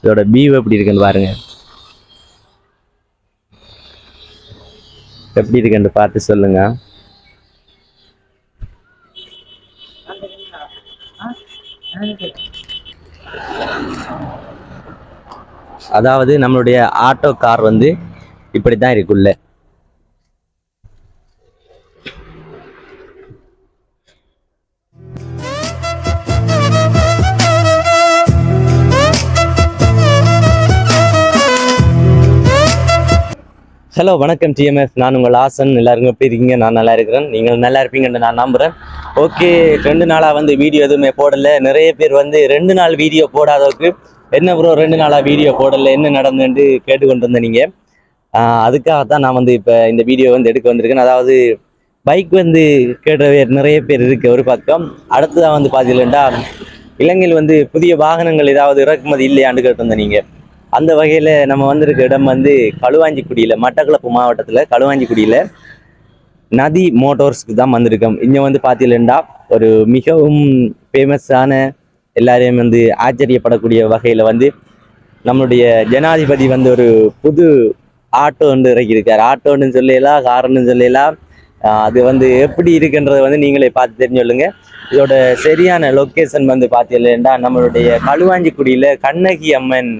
இதோட வியூ எப்படி இருக்குன்னு பாருங்க. எப்படி இருக்குன்னு பார்த்து சொல்லுங்க. அதாவது நம்மளுடைய ஆட்டோ கார் வந்து இப்படித்தான் இருக்குள்ள. ஹலோ, வணக்கம் டிஎம்எஃப். நான் உங்கள் ஆசன். எல்லாருக்கும் எப்படி இருக்கீங்க? நான் நல்லா இருக்கிறேன். நீங்கள் நல்லா இருப்பீங்கன்னு நான் நம்புகிறேன். ஓகே, 2 நாளாக வந்து வீடியோ எதுவுமே போடலை. நிறைய பேர் வந்து 2 நாள் வீடியோ போடாதவருக்கு என்ன ப்ரோ 2 நாளாக வீடியோ போடலை, என்ன நடந்துன்னு கேட்டுக்கொண்டு இருந்தேன் நீங்கள். அதுக்காகத்தான் நான் வந்து இப்போ இந்த வீடியோ வந்து எடுக்க வந்திருக்கேன். அதாவது பைக் வந்து கேட்ட நிறைய பேர் இருக்கு ஒரு பக்கம். அடுத்ததான் வந்து பார்த்தீங்கன்னா, இலங்கையில் வந்து புதிய வாகனங்கள் ஏதாவது இறக்குமதி இல்லையான்னு கேட்டிருந்தேன் நீங்கள். அந்த வகையில் நம்ம வந்திருக்க இடம் வந்து களுவாஞ்சிக்குடியில், மட்டக்களப்பு மாவட்டத்தில் களுவாஞ்சிக்குடியில் நதி மோட்டார்ஸ்க்கு தான் வந்திருக்கோம். இங்கே வந்து பார்த்தீங்கன்னா ஒரு மிகவும் ஃபேமஸான, எல்லாரையும் வந்து ஆச்சரியப்படக்கூடிய வகையில் வந்து நம்மளுடைய ஜனாதிபதி வந்து ஒரு புது ஆட்டோ வந்து இறக்கியிருக்கார். ஆட்டோன்னு சொல்லலாம், காருன்னு சொல்லலாம். அது வந்து எப்படி இருக்குன்றதை வந்து நீங்களே பார்த்து தெரிஞ்சு சொல்லுங்க. இதோட சரியான லொக்கேஷன் வந்து பார்த்தீங்கன்னா நம்மளுடைய களுவாஞ்சிக்குடியில் கண்ணகி அம்மன்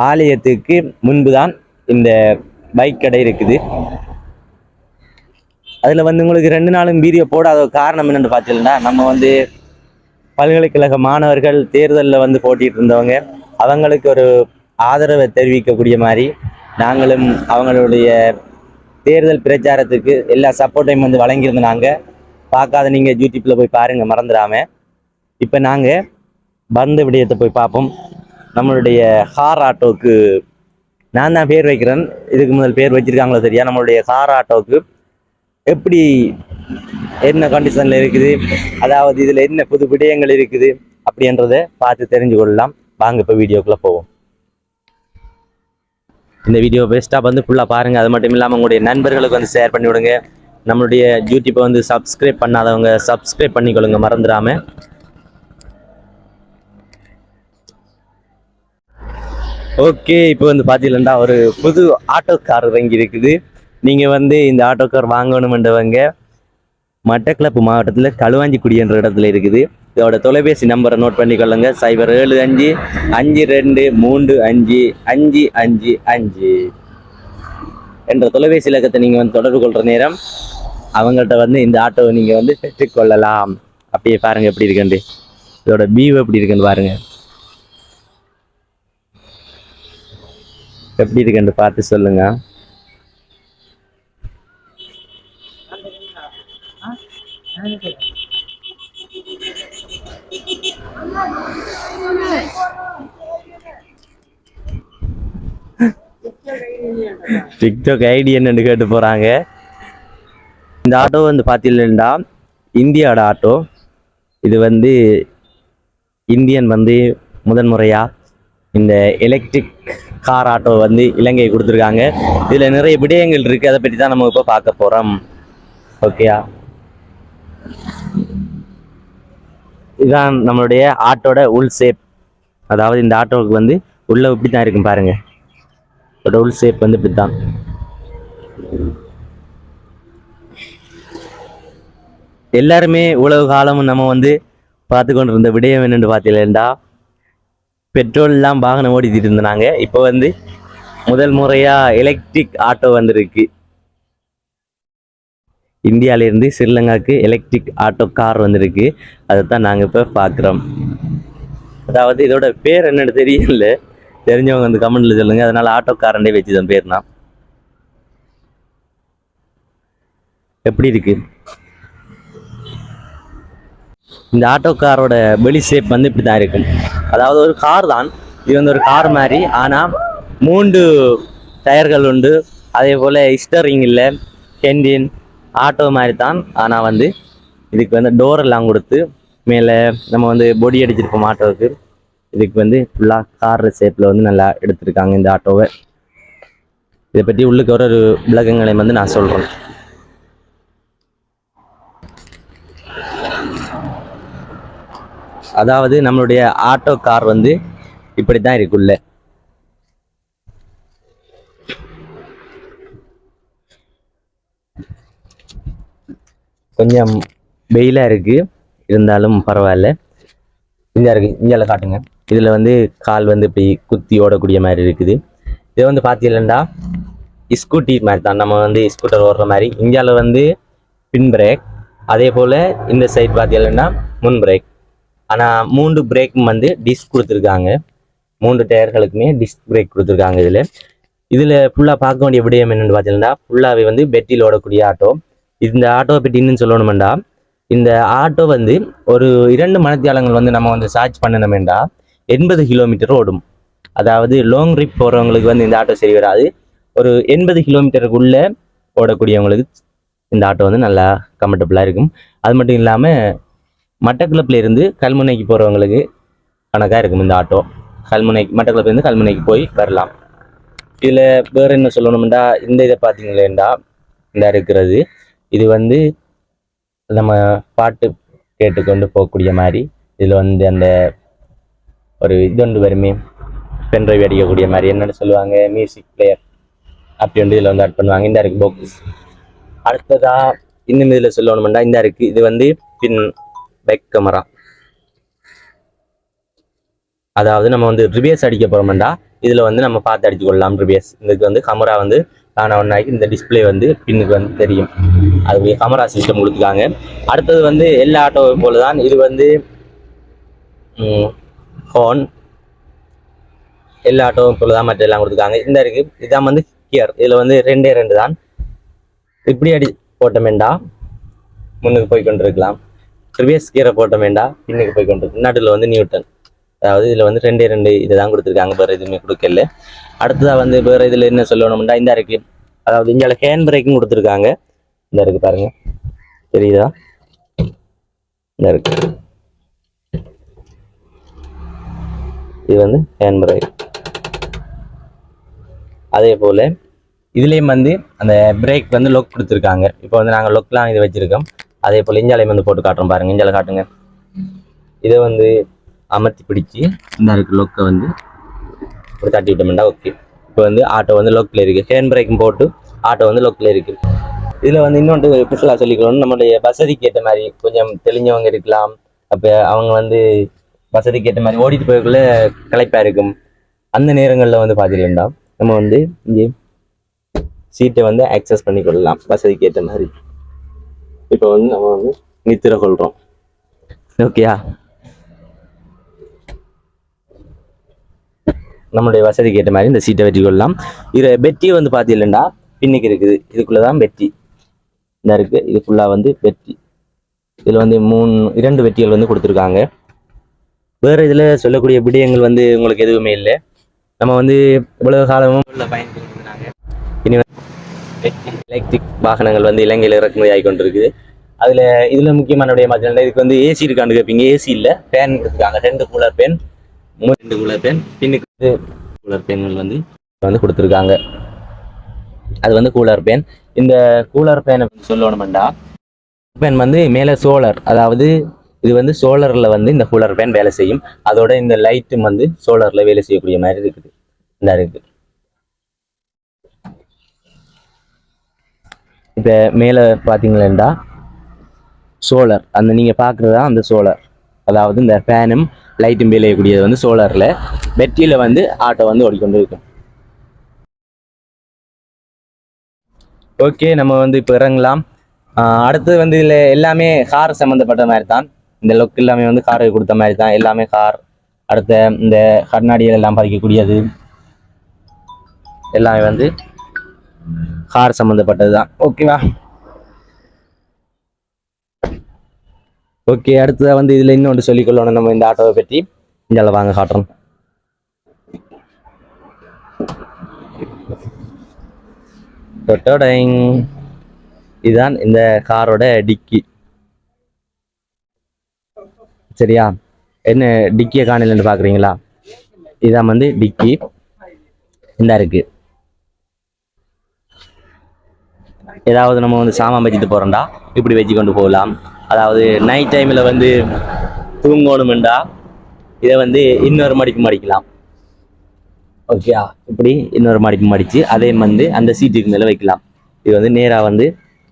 ஆலயத்துக்கு முன்புதான் இந்த பைக் கடை இருக்குது. அதில் வந்து உங்களுக்கு 2 நாளும் வீடியோ போடாத காரணம் என்னென்னு பார்த்தீங்கன்னா, நம்ம வந்து பல்கலைக்கழக மாணவர்கள் தேர்தலில் வந்து போட்டிட்டு இருந்தவங்க, அவங்களுக்கு ஒரு ஆதரவை தெரிவிக்கக்கூடிய மாதிரி நாங்களும் அவங்களுடைய தேர்தல் பிரச்சாரத்துக்கு எல்லா சப்போர்ட்டையும் வந்து வழங்கியிருந்தாங்க. பார்க்காத நீங்கள் யூடியூப்பில் போய் பாருங்கள், மறந்துடாமல். இப்போ நாங்கள் பந்த விடயத்தை போய் பார்ப்போம். நம்மளுடைய கார் ஆட்டோவுக்கு நான் தான் பேர் வைக்கிறேன். இதுக்கு முதல் பேர் வச்சிருக்காங்களோ சரியா. நம்மளுடைய கார் ஆட்டோவுக்கு எப்படி, என்ன கண்டிஷனில் இருக்குது, அதாவது இதில் என்ன புது விடயங்கள் இருக்குது அப்படின்றத பார்த்து தெரிஞ்சு கொள்ளலாம். வாங்க இப்போ வீடியோக்குள்ளே போவோம். இந்த வீடியோ பெஸ்ட்டாக வந்து ஃபுல்லாக பாருங்கள். அது மட்டும் இல்லாமல் உங்களுடைய நண்பர்களுக்கு வந்து ஷேர் பண்ணி விடுங்க. நம்மளுடைய யூடியூப்பை வந்து சப்ஸ்கிரைப் பண்ணாதவங்க சப்ஸ்கிரைப் பண்ணிக்கொள்ளுங்க, மறந்துடாமல். ஓகே, இப்போ வந்து பார்த்தீங்கன்னா ஒரு புது ஆட்டோ கார் இறங்கி இருக்குது. நீங்கள் வந்து இந்த ஆட்டோ கார் வாங்கணுமென்றவங்க மட்டக்களப்பு மாவட்டத்தில் களுவாஞ்சிக்குடி என்ற இடத்துல இருக்குது. இதோட தொலைபேசி நம்பரை நோட் பண்ணிக்கொள்ளுங்க. 07552355555 என்ற தொலைபேசி இலக்கத்தை நீங்கள் வந்து தொடர்பு கொள்கிற நேரம் அவங்கள்ட்ட வந்து இந்த ஆட்டோவை நீங்கள் வந்து பெற்றுக்கொள்ளலாம். அப்படியே பாருங்கள் எப்படி இருக்குண்டு, இதோட வியூ எப்படி இருக்குன்னு பாருங்கள். எப்படி இருக்குன்னு பார்த்து சொல்லுங்க. டிக்டாக் ஐடி என்னன்னு கேட்டு போறாங்க. இந்த ஆட்டோ வந்து பார்த்தீங்கன்னா இந்தியாவோட ஆட்டோ. இது வந்து இந்தியன் வந்து முதன்முறையா இந்த எலக்ட்ரிக் கார் ஆட்டோ வந்து இலங்கை கொடுத்துருக்காங்க. இதில் நிறைய விடயங்கள் இருக்குது, அதை பற்றி தான் நம்ம இப்போ பார்க்க போகிறோம். ஓகேயா, இதுதான் நம்மளுடைய ஆட்டோட உள் ஷேப். அதாவது இந்த ஆட்டோவுக்கு வந்து உள்ள இப்படி தான் இருக்கும் பாருங்க. இதோட உள் ஷேப் வந்து இப்படி தான். எல்லாருமே உலக காலமும் நம்ம வந்து பார்த்து கொண்டு இருந்த விடயம் என்னென்னு பார்த்தீங்கன்னா, பெட்ரோல் எல்லாம் வாகனம் ஓடிட்டு இருந்தாங்க. இப்போ வந்து முதல் முறையா எலக்ட்ரிக் ஆட்டோ வந்திருக்கு. இந்தியாவிலேருந்து ஸ்ரீலங்காவுக்கு எலக்ட்ரிக் ஆட்டோ கார் வந்திருக்கு. அதைத்தான் நாங்கள் இப்போ பார்க்குறோம். அதாவது இதோட பேர் என்னன்னு தெரியல, தெரிஞ்சவங்க வந்து கமெண்ட்ல சொல்லுங்க. அதனால ஆட்டோ காரண்டே வச்சுதான் பேர்னா. எப்படி இருக்கு இந்த ஆட்டோ காரோட வெளி ஷேப் வந்து இப்படி தான் இருக்கும். அதாவது ஒரு கார் தான் இது, வந்து ஒரு கார் மாதிரி. ஆனால் 3 டயர்கள் உண்டு. அதே போல் ஸ்டரிங் இல்லை, ஹெண்டின் ஆட்டோ மாதிரி தான். ஆனால் வந்து இதுக்கு வந்து டோர் எல்லாம் கொடுத்து மேலே நம்ம வந்து பொடி அடிச்சிருப்போம் ஆட்டோவுக்கு. இதுக்கு வந்து ஃபுல்லாக கார் ஷேப்பில் வந்து நல்லா எடுத்திருக்காங்க இந்த ஆட்டோவை. இதை பற்றி உள்ளுக்கு ஒரு விளக்கங்களை வந்து நான் சொல்கிறேன். அதாவது நம்மளுடைய ஆட்டோ கார் வந்து இப்படித்தான் இருக்குள்ள. கொஞ்சம் வெயிலா இருக்கு, இருந்தாலும் பரவாயில்ல. இங்கே இருக்கு, இந்தியால காட்டுங்க. இதுல வந்து கால் வந்து இப்படி குத்தி ஓடக்கூடிய மாதிரி இருக்குது. இதை வந்து பார்த்தீங்கன்னா ஸ்கூட்டி மாதிரி தான், நம்ம வந்து ஸ்கூட்டர் ஓடுற மாதிரி. இந்தியாவில் வந்து பின் பிரேக், அதே போல் இந்த சைட் பார்த்தீங்கன்னா முன் பிரேக். ஆனால் 3 பிரேக்கும் வந்து டிஸ்க் கொடுத்துருக்காங்க. 3 டயர்களுக்குமே டிஸ்க் பிரேக் கொடுத்துருக்காங்க. இதில் ஃபுல்லாக பார்க்க வேண்டிய விடயம் என்னென்னு பார்த்தீங்கன்னா, ஃபுல்லாகவே வந்து பெட்டியில் ஓடக்கூடிய ஆட்டோ. இந்த ஆட்டோவை பற்றி இன்னும் சொல்லணுமெண்டா, இந்த ஆட்டோ வந்து ஒரு 2 மணித்தியாலங்கள் வந்து நம்ம வந்து சார்ஜ் பண்ணணுமெண்டா 80 கிலோமீட்டர் ஓடும். அதாவது லாங் ட்ரிப் போகிறவங்களுக்கு வந்து இந்த ஆட்டோ சரி வராது. ஒரு 80 கிலோமீட்டருக்குள்ளே ஓடக்கூடியவங்களுக்கு இந்த ஆட்டோ வந்து நல்லா கம்ஃபர்டபுளாக இருக்கும். அது மட்டும் இல்லாமல் மட்டக்களப்பில் இருந்து கல்முனைக்கு போகிறவங்களுக்கு கணக்காக இருக்கும் இந்த ஆட்டோ. மட்டக்களப்பிலேருந்து கல்முனைக்கு போய் வரலாம். இதில் வேறு என்ன சொல்லணும்டா, இந்த இதை பார்த்தீங்களேண்டா, இந்த இருக்கிறது இது வந்து நம்ம பாட்டு கேட்டுக்கொண்டு போகக்கூடிய மாதிரி. இதில் வந்து அந்த ஒரு இது ஒன்று வருமே, பென்ட்ரைவ் அடிக்கக்கூடிய மாதிரி, என்னென்னு சொல்லுவாங்க, மியூசிக் பிளேயர் அப்படி வந்து இதில் வந்து ஆட் பண்ணுவாங்க. இந்த இருக்குது பாக்ஸ். அடுத்ததா இன்னும் இதில் சொல்லணும்டா, இந்த இருக்குது இது வந்து பின் பேக் கேமரா. அதாவது நம்ம வந்து ரிவேர்ஸ் அடிக்க போகிறோம்டா, இதில் வந்து நம்ம பார்த்து அடித்து கொள்ளலாம் ரிவேர்ஸ். இதுக்கு வந்து கேமரா வந்து தானே ஒன்றாக்கி இந்த டிஸ்பிளே வந்து பின்னுக்கு வந்து தெரியும். அதுக்கு கேமரா சிஸ்டம் கொடுத்துருக்காங்க. அடுத்தது வந்து எல்லா ஆட்டோவை போல தான் இது வந்து ஹார்ன், எல்லா ஆட்டோவும் போல தான் மற்ற எல்லாம் கொடுத்துருக்காங்க. இந்த இருக்குது இதான் வந்து கியர். இதில் வந்து 2 தான். இப்படி அடி போட்டோமேண்டா முன்னுக்கு போய் கொண்டிருக்கலாம், ரிவேர்ஸ் கியரை போட்டோமேண்டா பின்னுக்கு போய் கொண்டிருக்கு. நடுவில் வந்து நியூட்டன். அதாவது இதில் வந்து 2 இதை தான் கொடுத்துருக்காங்க, வேறு எதுவுமே கொடுக்கல. அடுத்ததாக வந்து வேறு இதில் என்ன சொல்லணும்னா, இந்த இருக்குது, அதாவது இங்கே ஹேண்ட் பிரேக்கும் கொடுத்துருக்காங்க. இந்த இருக்குது பாருங்க, தெரியுதா? இந்த இருக்கு, இது வந்து ஹேண்ட் பிரேக். அதே போல் இதுலேயும் வந்து அந்த பிரேக் வந்து லொக் கொடுத்துருக்காங்க. இப்போ வந்து நாங்கள் லொக்லாம் இது வச்சுருக்கோம். அதே போல் இஞ்சாலையும் வந்து போட்டு காட்டுறோம் பாருங்கள். இஞ்சாலை காட்டுங்க. இதை வந்து அமர்த்தி பிடிச்சி இந்த இருக்கு லொக்கை வந்து ஒரு தட்டி விட்டோம்னா ஓகே. இப்போ வந்து ஆட்டோ வந்து லொக்கில் இருக்குது. ஹேண்ட் பிரேக்கும் போட்டு ஆட்டோ வந்து லொக்கில் இருக்குது. இதில் வந்து இன்னொன்று ஸ்பெஷலாக சொல்லிக்கணும், நம்மளுடைய வசதிக்கு ஏற்ற மாதிரி கொஞ்சம் தெளிஞ்சவங்க இருக்கலாம். அப்போ அவங்க வந்து வசதிக்கு ஏற்ற மாதிரி ஓடிட்டு போய்க்குள்ளே களைப்பாக இருக்கும். அந்த நேரங்களில் வந்து பார்த்தீங்கன்னா நம்ம வந்து இங்கே சீட்டை வந்து ஆக்சஸ் பண்ணி கொள்ளலாம் வசதிக்கு ஏற்ற மாதிரி. இப்போ வந்து நம்ம வந்து நித்திர கொள்கிறோம், ஓகேயா? நம்மளுடைய வசதிக்கு ஏற்ற மாதிரி இந்த சீட்டை வெற்றி கொள்ளலாம். இதில் பெட்டி வந்து பார்த்தீங்கன்னா பின்னுக்கு இருக்குது. இதுக்குள்ளே தான் பெட்டி இந்த இருக்குது. இது ஃபுல்லாக வந்து பெட்டி. இதில் வந்து 2 வெட்டிகள் வந்து கொடுத்துருக்காங்க. வேறு இதில் சொல்லக்கூடிய விடயங்கள் வந்து உங்களுக்கு எதுவுமே இல்லை. நம்ம வந்து இவ்வளவு காலமும் உள்ள பயன்படுத்தினாங்க. இனி எலக்ட்ரிக் வாகனங்கள் வந்து இலங்கையில் இறக்குமதி ஆகி கொண்டிருக்குது. இதில் முக்கியமான விடயம் பார்த்தீங்கன்னா, இதுக்கு வந்து ஏசி இருக்கான்னு கேட்பீங்க. ஏசி இல்லை, ஃபேன் கொடுத்துருக்காங்க. 2 கூலர் ஃபேன், 2 கூலர் ஃபேன், பின்னுக்கு கூலர் ஃபேன்கள் வந்து கொடுத்துருக்காங்க. அது வந்து கூலர் ஃபேன். இந்த கூலர் ஃபேனை சொல்லணுமெண்டா, ஃபேன் வந்து மேலே சோலார், அதாவது இது வந்து சோலாரில் வந்து இந்த கூலர் ஃபேன் வேலை செய்யும். அதோட இந்த லைட்டும் வந்து சோலாரில் வேலை செய்யக்கூடிய மாதிரி இருக்குது. இந்த இருக்குது. இப்போ மேலே பார்த்தீங்களா சோலார், அந்த நீங்கள் பார்க்குறதா அந்த சோலார். அதாவது இந்த ஃபேனும் லைட்டும் வேலையக்கூடியது வந்து சோலாரில். பேட்டரியில் வந்து ஆட்டோ வந்து ஓடிக்கொண்டு இருக்கும். ஓகே, நம்ம வந்து இப்போ இறங்கலாம். அடுத்தது வந்து இதில் எல்லாமே கார் சம்மந்தப்பட்ட மாதிரி தான். இந்த லொக் எல்லாமே வந்து காருக்கு கொடுத்த மாதிரி தான், எல்லாமே கார். அடுத்த இந்த கண்ணாடிகள் எல்லாம் பறிக்கக்கூடியது எல்லாமே வந்து கார் சம்மந்தப்பட்டது தான், ஓகேவா? ஓகே, அடுத்ததாக வந்து இதில் இன்னொன்று சொல்லிக்கொள்ளணும் நம்ம இந்த ஆட்டோவை பற்றி. இங்கே வாங்க காட்டுறோம். இதுதான் இந்த காரோட டிக்கி, சரியா? என்ன டிக்கியை காணலன்னு பார்க்குறீங்களா? இதுதான் வந்து டிக்கி. இந்த இருக்கு, ஏதாவது நம்ம வந்து சாமான் வச்சுட்டு போகிறோம்டா இப்படி வச்சு கொண்டு போகலாம். அதாவது நைட் டைமில் வந்து தூங்கணுமெண்டா இதை வந்து இன்னொரு மடிக்கலாம். ஓகே, இப்படி இன்னொரு மடிப்பு மடித்து அதே வந்து அந்த சீட்டுக்கு மேலே வைக்கலாம். இது வந்து நேராக வந்து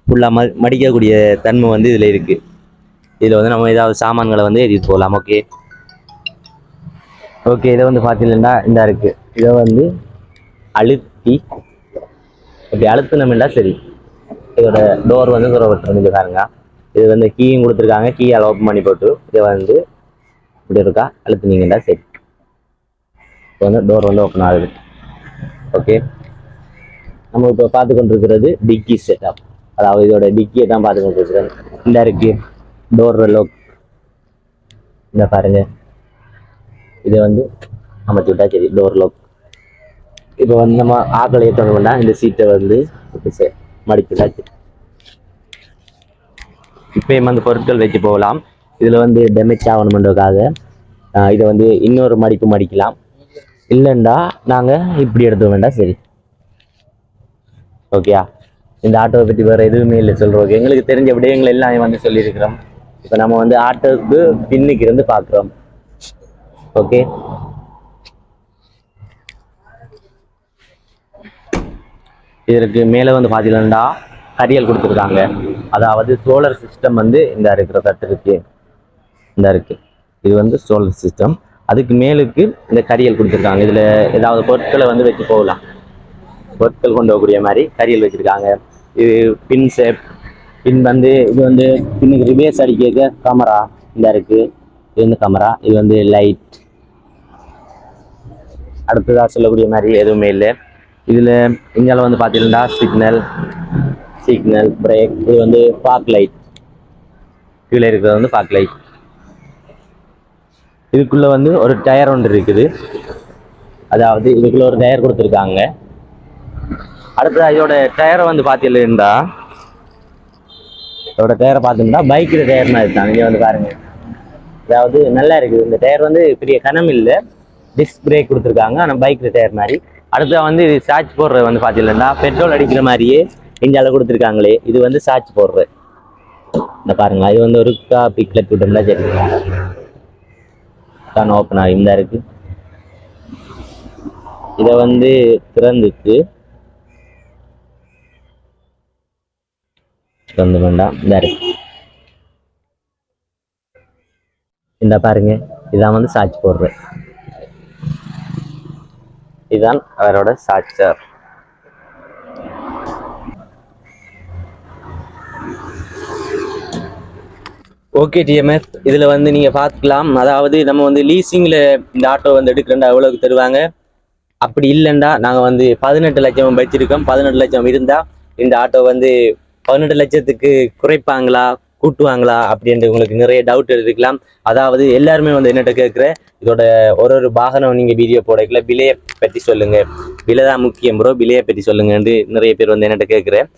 ஃபுல்லாக மடிக்கக்கூடிய தன்மை வந்து இதில் இருக்குது. இதில் வந்து நம்ம ஏதாவது சாமான்களை வந்து ஏற்றிட்டு போகலாம். ஓகே ஓகே, இதை வந்து பார்த்தீங்கன்னா இந்த இருக்குது. இதை வந்து அழுத்தி இப்படி அழுத்தினோம்னா சரி, இதோட டோர் வந்து தூர விட்டுருந்து பாருங்க. இது வந்து கீயும் கொடுத்துருக்காங்க, கீயால் ஓப்பன் பண்ணி போட்டு இதை வந்து இப்படி இருக்கா அழுத்தினீங்கன்னா சரி, இப்போ வந்து டோர் வந்து ஓப்பன் ஆகுது. ஓகே, நம்ம இப்போ பார்த்து கொண்டிருக்கிறது டிக்கி செட்டப், அதாவது இதோட டிக்கியை தான் பார்த்து கொண்டிருக்கிறேன். இந்த இருக்கு டோர் லோக், இந்த பாருங்க, இதை வந்து அமைச்சு விட்டா சரி டோர் லோக். இப்போ வந்து நம்ம ஆக்களை ஏற்றணும்னா இந்த சீட்டை வந்து மடிச்சுட்டா சரி. இப்பயும் வந்து பொருட்கள் வச்சு போகலாம். இதில் வந்து டேமேஜ் ஆகணுமென்றதுக்காக இதை வந்து இன்னொரு மடிப்பு மடிக்கலாம். இல்லைண்டா நாங்கள் இப்படி எடுத்து வேண்டாம் சரி. ஓகேயா, இந்த ஆட்டோவை பற்றி வேறு எதுவுமே இல்லை சொல்கிறோம். எங்களுக்கு தெரிஞ்ச விடயங்கள் எல்லாம் வந்து சொல்லியிருக்கிறோம். இப்போ நம்ம வந்து ஆட்டோவுக்கு பின்னுக்கு இருந்து பார்க்குறோம். ஓகே, இதற்கு மேலே வந்து பார்த்தீங்கன்னா கரியல் கொடுத்துருக்காங்க. அதாவது சோலார் சிஸ்டம் வந்து இந்த இருக்கிற தட்டுக்கு இந்த இருக்கு. இது வந்து சோலார் சிஸ்டம். அதுக்கு மேலுக்கு இந்த கரியல் கொடுத்துருக்காங்க. இதில் ஏதாவது பொருட்களை வந்து வச்சு போகலாம். பொருட்கள் கொண்டு போகக்கூடிய மாதிரி கரியல் வச்சுருக்காங்க. இது பின் ஷேப். பின் வந்து இது வந்து பின்னுக்கு ரிவேர்ஸ் அடிக்க கேமரா இந்த இருக்குது. இது வந்து கேமரா, இது வந்து லைட். அடுத்ததாக சொல்லக்கூடிய மாதிரி எதுவுமே இல்லை. இதில் இங்கே வந்து பார்த்தீங்கன்னா சிக்னல் பிரேக், இது வந்து பார்க் லைட். கீழே இருக்கிறது வந்து பார்க் லைட். இதுக்குள்ளே வந்து ஒரு டயர் ஒன்று இருக்குது. அதாவது இதுக்குள்ளே ஒரு டயர் கொடுத்துருக்காங்க. அடுத்தது இதோட டயரை வந்து பார்த்தீங்கன்னா இதோட டயரை பார்த்தீங்கன்னா பைக்கில் டயர்னா இருக்காங்க. இங்கே வந்து பாருங்க, அதாவது நல்லா இருக்குது. இந்த டயர் வந்து பெரிய கனம் இல்லை, டிஸ்க் பிரேக் கொடுத்துருக்காங்க, ஆனால் பைக்கில் டயர் மாதிரி. அடுத்த வந்து இது சார்ஜ் போடுறது வந்து பார்த்தீங்கன்னா பெட்ரோல் அடிக்கிற மாதிரியே இந்தியாவில் கொடுத்துருக்காங்களே, இது வந்து சார்ஜ் போடுறது. இந்த பாருங்களா, இது வந்து ஒரு பிக்லெட் விட்டோம்னா சரி தான் ஓப்பன் ஆகி இந்த இருக்கு. இதை வந்து திறந்துட்டு திறந்து வேண்டாம் இந்த இருக்கு. இந்த பாருங்க, இதான் வந்து சார்ஜ் போடுறது. இதுதான் அவரோட சார்ஜர். ஓகே டிஎம்எஃப், இதில் வந்து நீங்கள் பார்த்துக்கலாம். அதாவது நம்ம வந்து லீசிங்கில் இந்த ஆட்டோ வந்து எடுக்கிறேன்டா எவ்வளோக்கு தருவாங்க, அப்படி இல்லைண்டா நாங்கள் வந்து 18 லட்சம் வச்சிருக்கோம். 18 லட்சம் இருந்தால் இந்த ஆட்டோ வந்து 18 லட்சத்துக்கு குறைப்பாங்களா கூட்டுவாங்களா அப்படின்ட்டு உங்களுக்கு நிறைய டவுட் இருக்கலாம். அதாவது எல்லாருமே வந்து என்னட்ட கேட்குற இதோட ஒரு வாகனம் நீங்கள் வீடியோ போடக்கல விலையை பற்றி சொல்லுங்கள், விலை தான் முக்கியம் ப்ரோ, விலையை பற்றி சொல்லுங்கன்னு நிறைய பேர் வந்து என்னட்ட கேட்குறேன்.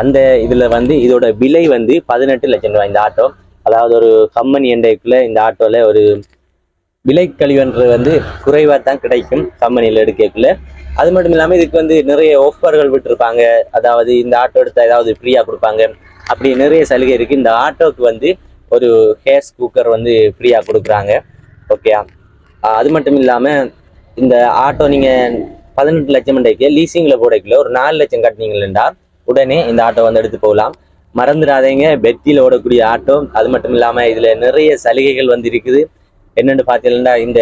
அந்த இதில் வந்து இதோட விலை வந்து 18 லட்சம் ரூபாய் இந்த ஆட்டோ. அதாவது ஒரு கம்பெனி எண்டைக்குள்ள இந்த ஆட்டோவில் ஒரு விலை கழிவுன்றது வந்து குறைவாக தான் கிடைக்கும் கம்பெனியில் எடுக்கக்குள்ள. அது மட்டும் இல்லாமல் இதுக்கு வந்து நிறைய ஆஃபர்கள் விட்டுருப்பாங்க. அதாவது இந்த ஆட்டோ எடுத்தால் ஏதாவது ஃப்ரீயாக கொடுப்பாங்க, அப்படி நிறைய சலுகை இருக்குது. இந்த ஆட்டோவுக்கு வந்து ஒரு கேஸ் குக்கர் வந்து ஃப்ரீயாக கொடுக்குறாங்க. ஓகே, அது மட்டும் இல்லாமல் இந்த ஆட்டோ நீங்கள் 18 லட்சம் லீசிங்கில் போடக்குள்ள ஒரு 4 லட்சம் கட்டினீங்களா உடனே இந்த ஆட்டோ வந்து எடுத்து போகலாம். மறந்துடாதீங்க, பெட்டியில் ஓடக்கூடிய ஆட்டோ. அது மட்டும் இல்லாமல் இதில் நிறைய சலுகைகள் வந்து இருக்குது. என்னென்னு பார்த்தீங்கன்னா, இந்த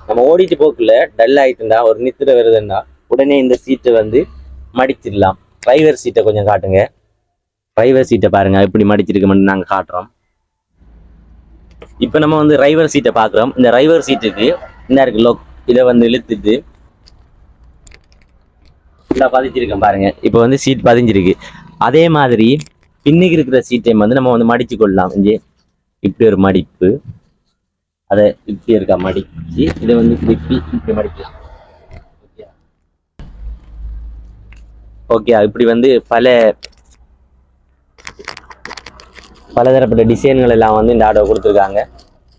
நம்ம ஓடிட்டு போக்குள்ள டல் ஆகிட்டுண்டா ஒரு நித்திர வருதுன்னா உடனே இந்த சீட்டை வந்து மடிச்சிடலாம். டிரைவர் சீட்டை கொஞ்சம் காட்டுங்க. டிரைவர் சீட்டை பாருங்க இப்படி மடிச்சிருக்கோம்னு நாங்கள் காட்டுறோம். இப்போ நம்ம வந்து டிரைவர் சீட்டை பார்க்குறோம். இந்த டிரைவர் சீட்டுக்கு இந்த இருக்கு லோக், இதை வந்து இழுத்துட்டு பதிச்சிருக்கேன் பாருங்க. இப்போ வந்து சீட் பதிஞ்சிருக்கு. அதே மாதிரி பின்னுக்கு இருக்கிற சீட்டை வந்து நம்ம வந்து மடிச்சு கொள்ளலாம். இங்கே இப்படி ஒரு மடிப்பு, அதை இப்படி இருக்கா மடிச்சு இதை வந்து இப்படி மடிக்கலாம். ஓகே, இப்படி வந்து பலதரப்பட்ட டிசைன்கள் எல்லாம் வந்து இந்த ஆட்டோ கொடுத்துருக்காங்க.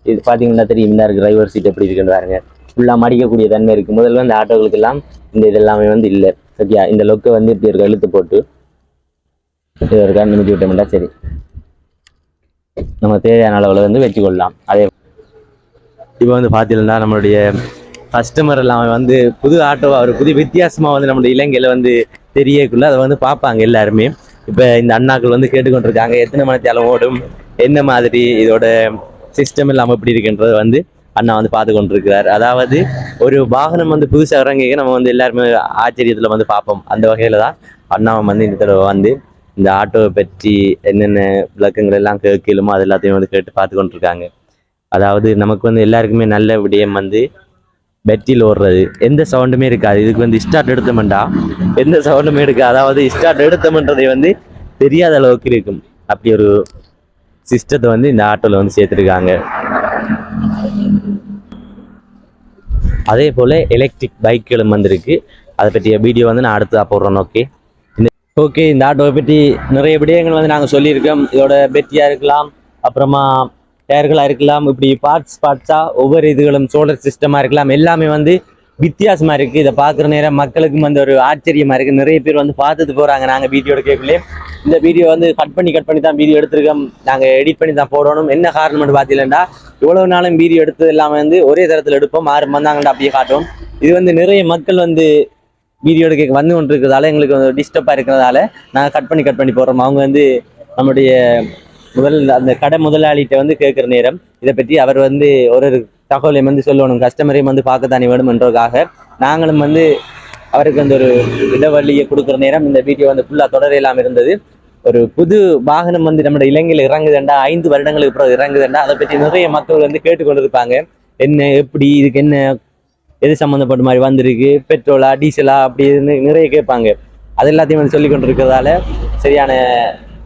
இது பார்த்தீங்கன்னா தெரியும், இந்த இருக்கு டிரைவர் சீட் எப்படி இருக்குன்னு பாருங்க. ஃபுல்லாக மடிக்கக்கூடிய தன்மை இருக்குது. முதல்ல இந்த ஆட்டோகளுக்கு எல்லாம் இந்த இதெல்லாமே வந்து இல்லை. ஓகே, இந்த லொக்கை வந்து இப்படி இருக்க இழுத்து போட்டு இது இருக்கா நிமித்தி விட்டோம்னா சரி, நம்ம தேவையான அளவில் வந்து வச்சுக்கொள்ளலாம். அதே இப்போ வந்து பார்த்தீங்கன்னா நம்மளுடைய கஸ்டமர் எல்லாம் வந்து புது ஆட்டோ ஒரு புது வித்தியாசமாக வந்து நம்மளுடைய இலங்கையில் வந்து தெரியக்குள்ள அதை வந்து பார்ப்பாங்க எல்லாருமே. இப்போ இந்த அண்ணாக்கள் வந்து கேட்டுக்கொண்டிருக்காங்க எத்தனை மணித்தாலும் ஓடும், என்ன மாதிரி இதோட சிஸ்டம் எல்லாம் எப்படி இருக்குன்றது வந்து அண்ணா வந்து பார்த்து கொண்டிருக்கிறார். அதாவது ஒரு வாகனம் வந்து புதுசாக இறங்கி நம்ம வந்து எல்லாருமே ஆச்சரியத்தில் வந்து பார்ப்போம். அந்த வகையில் தான் அண்ணாவை வந்து இந்த தடவை வந்து இந்த ஆட்டோவை பற்றி என்னென்ன விளக்கங்கள் எல்லாம் கேட்கலுமோ அது எல்லாத்தையும் வந்து கேட்டு பார்த்து கொண்டிருக்காங்க. அதாவது நமக்கு வந்து எல்லாருக்குமே நல்ல விடயம் வந்து பேட்டரியில் ஓடுறது, எந்த சவுண்டுமே இருக்காது. இதுக்கு வந்து ஸ்டார்ட் எடுத்தோம்டா எந்த சவுண்டுமே இருக்காது. அதாவது ஸ்டார்ட் எடுத்தோம்ன்றதை வந்து தெரியாத அளவுக்கு இருக்கும். அப்படி ஒரு சிஸ்டத்தை வந்து இந்த ஆட்டோவில் வந்து சேர்த்துருக்காங்க. அதே போல் எலக்ட்ரிக் பைக்குகளும் வந்திருக்கு. அதை பற்றிய வீடியோ வந்து நான் அடுத்ததாக போடுறேன். ஓகே இந்த ஆட்டோவை பற்றி நிறைய விடயங்கள் வந்து நாங்கள் சொல்லியிருக்கோம். இதோட பேட்டரியாக இருக்கலாம், அப்புறமா டயர்களாக இருக்கலாம், இப்படி பார்ட்ஸாக ஒவ்வொரு இதுகளும் சோலார் சிஸ்டமாக இருக்கலாம், எல்லாமே வந்து வித்தியாசமாக இருக்குது. இதை பார்க்குற நேரம் மக்களுக்கும் வந்து ஒரு ஆச்சரியமாக இருக்குது. நிறைய பேர் வந்து பார்த்துட்டு போகிறாங்க. நாங்கள் வீடியோ எடுக்கக்குள்ளே இந்த வீடியோ வந்து கட் பண்ணி தான் வீடியோ எடுத்துருக்கோம். நாங்கள் எடிட் பண்ணி தான் போடணும். என்ன காரணம்னு பார்த்தீங்கன்னா இவ்வளவு நாளும் வீடியோ எடுத்தது எல்லாமே வந்து ஒரே தரத்தில் எடுப்போம், 6 வந்தாங்கண்டா அப்படியே காட்டும். இது வந்து நிறைய மக்கள் வந்து வீடியோ எடுக்க வந்து கொண்டு இருக்கிறதால எங்களுக்கு வந்து டிஸ்டர்பாக இருக்கிறதால நாங்கள் கட் பண்ணி போடுறோம். அவங்க வந்து நம்முடைய அந்த கடை முதலாளிகிட்ட வந்து கேட்குற நேரம் இதை பற்றி அவர் வந்து ஒரு தகவலையும் வந்து சொல்லணும், கஸ்டமரையும் வந்து பார்க்கத்தானே வேணும்ன்றதுக்காக நாங்களும் வந்து அவருக்கு வந்து ஒரு இடவழியை கொடுக்குற நேரம் இந்த வீடியோ வந்து ஃபுல்லாக தொடர இல்லாமல் இருந்தது. ஒரு புது வாகனம் வந்து நம்முடைய இலங்கையில் இறங்குதுண்டா, 5 வருடங்களுக்கு அப்புறம் இறங்குதுண்டா, அதை பற்றி நிறைய மக்கள் வந்து கேட்டுக்கொண்டிருப்பாங்க. என்ன எப்படி இதுக்கு என்ன எது சம்மந்தப்பட்ட மாதிரி வந்திருக்கு, பெட்ரோலா டீசலா அப்படின்னு நிறைய கேட்பாங்க. அது எல்லாத்தையும் வந்து சொல்லி கொண்டிருக்கிறதால சரியான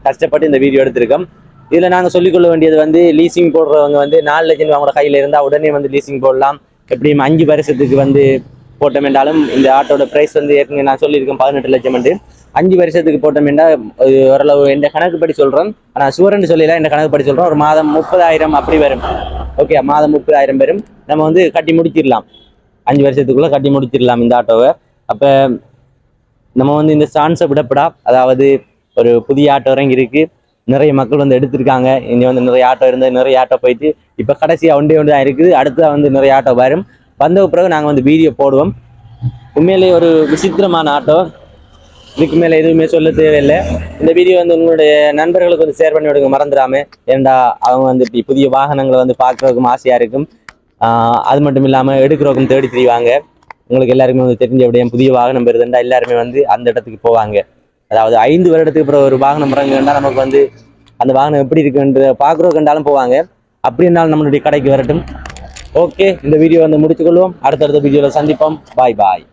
கஷ்டப்பட்டு இந்த வீடியோ எடுத்திருக்கோம். இதில் நாங்கள் சொல்லிக்கொள்ள வேண்டியது வந்து லீசிங் போடுறவங்க வந்து 4 லட்சம் அவங்களோட கையில் இருந்தால் உடனே வந்து லீசிங் போடலாம். எப்படியும் 5 வருஷத்துக்கு வந்து போட்டோம் என்றாலும் இந்த ஆட்டோட ப்ரைஸ் வந்து ஏற்கனவே நான் சொல்லியிருக்கேன் 18 லட்சம். 5 வருஷத்துக்கு போட்டோம் என்றால் ஓரளவு எந்த கணக்குப்படி சொல்கிறோம், ஆனால் சுவரன்னு சொல்லலாம், எந்த கணக்குப்படி சொல்கிறோம், ஒரு மாதம் 30,000 அப்படி வரும். ஓகே, மாதம் 30,000 வரும். நம்ம வந்து கட்டி முடிச்சிடலாம், 5 வருஷத்துக்குள்ளே கட்டி முடிச்சிடலாம் இந்த ஆட்டோவை. அப்போ நம்ம வந்து இந்த சான்ஸை விடப்படா. அதாவது ஒரு புதிய ஆட்டோ இறங்கி இருக்கு, நிறைய மக்கள் வந்து எடுத்திருக்காங்க. இங்கே வந்து நிறைய ஆட்டோ இருந்தது, நிறைய ஆட்டோ போயிட்டு இப்போ கடைசியாக ஒன்றே தான் இருக்குது. அடுத்த வந்து நிறைய ஆட்டோ வரும். வந்த பிறகு நாங்கள் வந்து வீடியோ போடுவோம். உண்மையிலேயே ஒரு விசித்திரமான ஆட்டோ, இதுக்கு மேலே எதுவுமே சொல்ல தேவையில்லை. இந்த வீடியோ வந்து உங்களுடைய நண்பர்களுக்கு வந்து ஷேர் பண்ணி விடுங்க மறந்துடாம. ஏன்டா அவங்க வந்து இப்படி புதிய வாகனங்களை வந்து பார்க்குறதுக்கும் ஆசையாக இருக்கும். அது மட்டும் இல்லாமல் எடுக்கிறவக்கும் தேடி தெரிவாங்க. உங்களுக்கு எல்லாருமே வந்து தெரிஞ்ச விடயம், புதிய வாகனம் பெறுதுண்டா எல்லாருமே வந்து அந்த இடத்துக்கு போவாங்க. அதாவது 5 வருடத்துக்கு அப்புறம் ஒரு வாகனம் இறங்குன்னா நமக்கு வந்து அந்த வாகனம் எப்படி இருக்குன்ற பார்க்குறோம் கண்டாலும் போவாங்க. அப்படி இருந்தாலும் நம்மளுடைய கடைக்கு வரட்டும். ஓகே, இந்த வீடியோ வந்து முடிச்சுக்கொள்வோம். அடுத்தடுத்த வீடியோவில் சந்திப்போம். பாய் பாய்.